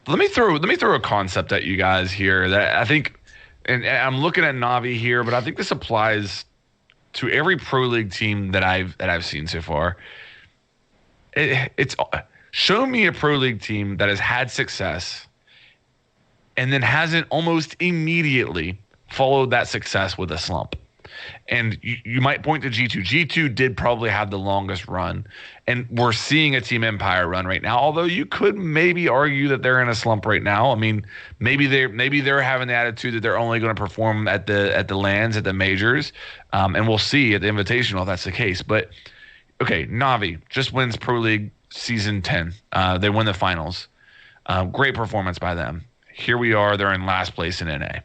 Let me throw a concept at you guys here that I think, and I'm looking at Navi here, but I think this applies to every pro league team that I've seen so far. It's show me a pro league team that has had success and then hasn't almost immediately followed that success with a slump. And you might point to G2. G2 did probably have the longest run, and we're seeing a Team Empire run right now. Although you could maybe argue that they're in a slump right now. I mean, maybe they're having the attitude that they're only going to perform at the lands, at the majors, and we'll see at the Invitational if that's the case. But okay, Navi just wins Pro League Season 10. They win the finals. Great performance by them. Here we are. They're in last place in NA.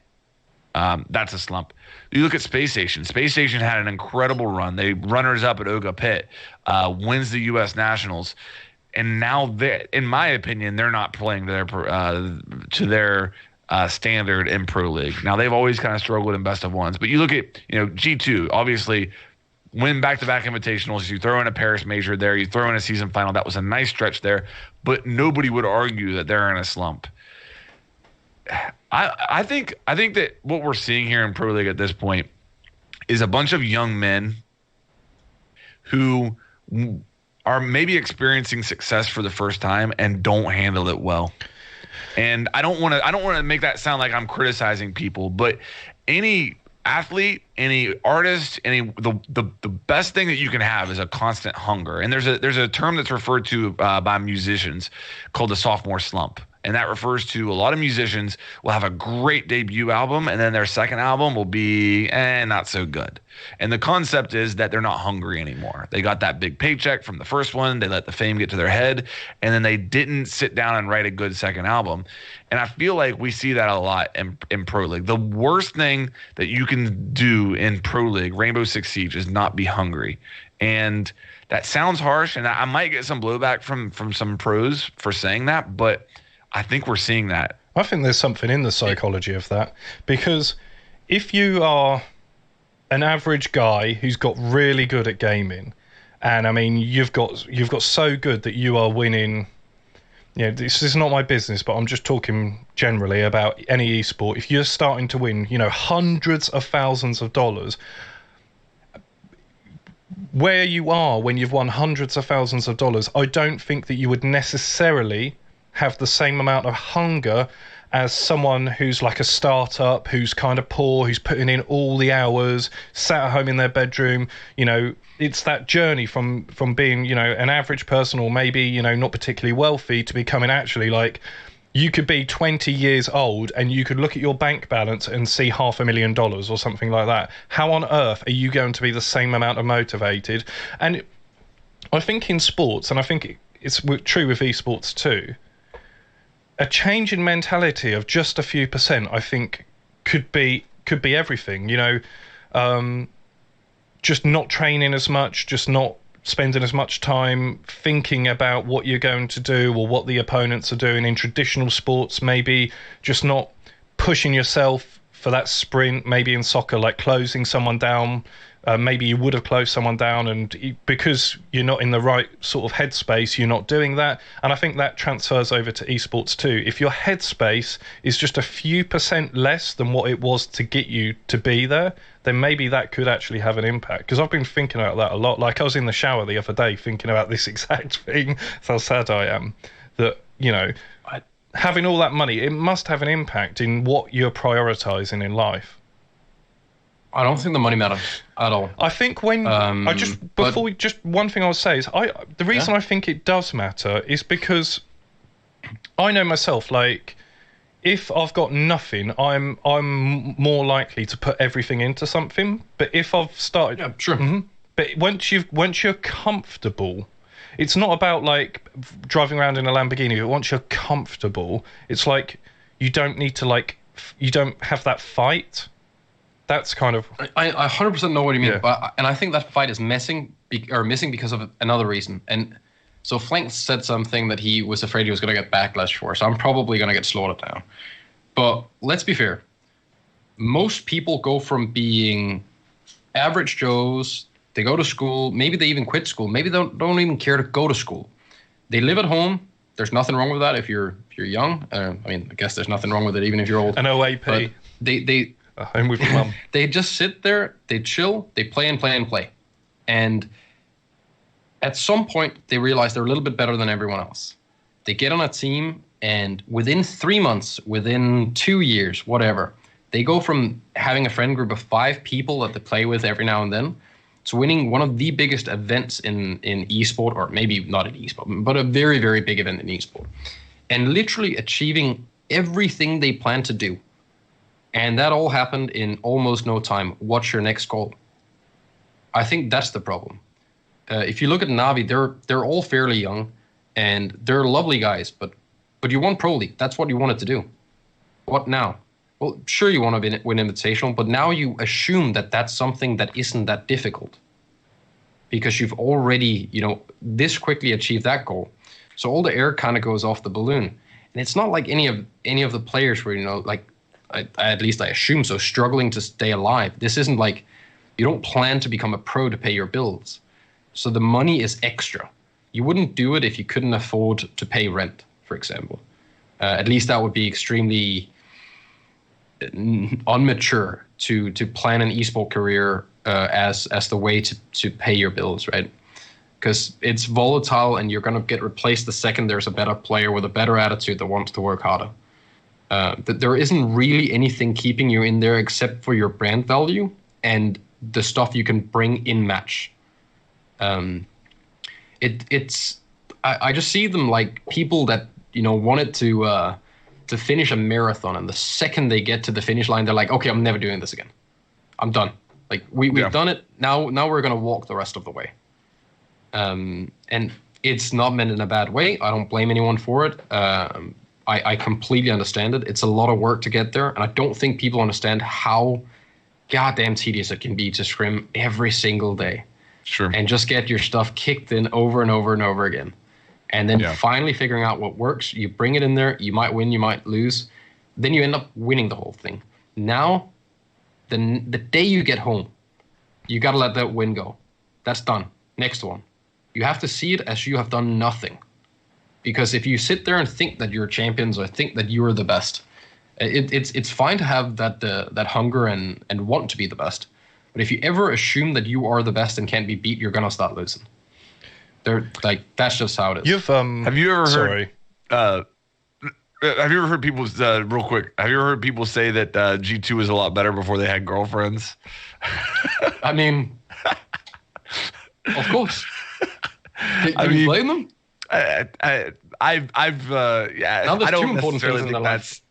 That's a slump. You look at Space Station. Space Station had an incredible run. They runners up at Oga Pit, wins the U.S. Nationals, and now in my opinion, they're not playing to their standard in Pro League. Now they've always kind of struggled in best of ones, but you look at G2, obviously win back-to-back invitationals. You throw in a Paris major there. You throw in a season final. That was a nice stretch there, but nobody would argue that they're in a slump. I think that what we're seeing here in Pro League at this point is a bunch of young men who are maybe experiencing success for the first time and don't handle it well. And I don't want to make that sound like I'm criticizing people, but any athlete, any artist, the best thing that you can have is a constant hunger. And there's a term that's referred to by musicians called the sophomore slump. And that refers to a lot of musicians will have a great debut album, and then their second album will be not so good. And the concept is that they're not hungry anymore. They got that big paycheck from the first one. They let the fame get to their head, and then they didn't sit down and write a good second album. And I feel like we see that a lot in Pro League. The worst thing that you can do in Pro League, Rainbow Six Siege, is not be hungry. And that sounds harsh, and I might get some blowback from some pros for saying that, but I think we're seeing that. I think there's something in the psychology of that, because if you are an average guy who's got really good at gaming, and I mean you've got so good that you are winning. This is not my business, but I'm just talking generally about any esport. If you're starting to win, hundreds of thousands of dollars, where you are when you've won hundreds of thousands of dollars, I don't think that you would necessarily have the same amount of hunger as someone who's like a startup, who's kind of poor, who's putting in all the hours, sat at home in their bedroom. It's that journey from being, an average person, or maybe, not particularly wealthy, to becoming actually like, you could be 20 years old and you could look at your bank balance and see $500,000 or something like that. How on earth are you going to be the same amount of motivated? And I think in sports, and I think it's true with esports too, a change in mentality of just a few percent, I think, could be everything. Just not training as much, just not spending as much time thinking about what you're going to do or what the opponents are doing in traditional sports. Maybe just not pushing yourself for that sprint. Maybe in soccer, like closing someone down. Maybe you would have closed someone down, and because you're not in the right sort of headspace, you're not doing that. And I think that transfers over to esports too. If your headspace is just a few percent less than what it was to get you to be there, then maybe that could actually have an impact. Because I've been thinking about that a lot. Like I was in the shower the other day thinking about this exact thing. That's how sad I am. That, having all that money, it must have an impact in what you're prioritizing in life. I don't think the money matters at all. I think when one thing I'll say is the reason I think it does matter is because I know myself, like if I've got nothing, I'm more likely to put everything into something. But if I've started, yeah, sure. But once you're comfortable, it's not about like driving around in a Lamborghini. But once you're comfortable, it's like you don't need to you don't have that fight. That's kind of... I 100% know what you mean, yeah. And I think that fight is missing because of another reason. And so Flank said something that he was afraid he was going to get backlash for, so I'm probably going to get slaughtered now. But let's be fair. Most people go from being average Joes, they go to school, maybe they even quit school, maybe they don't even care to go to school. They live at home, There's nothing wrong with that if you're young. I mean, I guess there's nothing wrong with it even if you're old. An OAP. But they I'm with your mum. they just sit there, they chill, they play and play and play. And at some point, they realize they're a little bit better than everyone else. They get on a team, and within 3 months, within 2 years, whatever, they go from having a friend group of 5 people that they play with every now and then to winning one of the biggest events in esport, or maybe not in esport, but a very, very big event in esport. And literally achieving everything they plan to do. And that all happened in almost no time. What's your next goal? I think that's the problem. If you look at Navi, they're all fairly young, and they're lovely guys. But you won Pro League. That's what you wanted to do. What now? Well, sure you want to win Invitational, but now you assume that that's something that isn't that difficult, because you've already this quickly achieved that goal. So all the air kind of goes off the balloon, and it's not like any of the players were at least I assume so, struggling to stay alive. This isn't like you don't plan to become a pro to pay your bills. So the money is extra. You wouldn't do it if you couldn't afford to pay rent, for example. At least that would be extremely unmature to plan an esport career as the way to pay your bills, right? Because it's volatile, and you're going to get replaced the second there's a better player with a better attitude that wants to work harder. That there isn't really anything keeping you in there except for your brand value and the stuff you can bring in match. I just see them like people that wanted to finish a marathon, and the second they get to the finish line, they're like, okay, I'm never doing this again. I'm done. Like we've done it. Now we're gonna walk the rest of the way. And it's not meant in a bad way. I don't blame anyone for it. I completely understand it. It's a lot of work to get there, and I don't think people understand how goddamn tedious it can be to scrim every single day. Sure. And just get your stuff kicked in over and over and over again. And then finally figuring out what works. You bring it in there. You might win, you might lose. Then you end up winning the whole thing. Now, the day you get home, you got to let that win go. That's done. Next one. You have to see it as you have done nothing. Because if you sit there and think that you're champions or think that you are the best, it's fine to have that hunger and want to be the best. But if you ever assume that you are the best and can't be beat, you're gonna start losing. That's just how it is. Have you ever heard? Sorry. Have you ever heard people real quick? Have you ever heard people say that G2 was a lot better before they had girlfriends? I mean, of course. Can you blame them? I don't necessarily think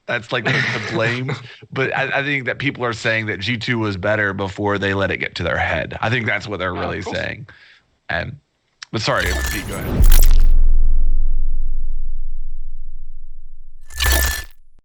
that's like the blame, but I think that people are saying that G2 was better before they let it get to their head. I think that's what they're really saying. But sorry, Pete, go ahead.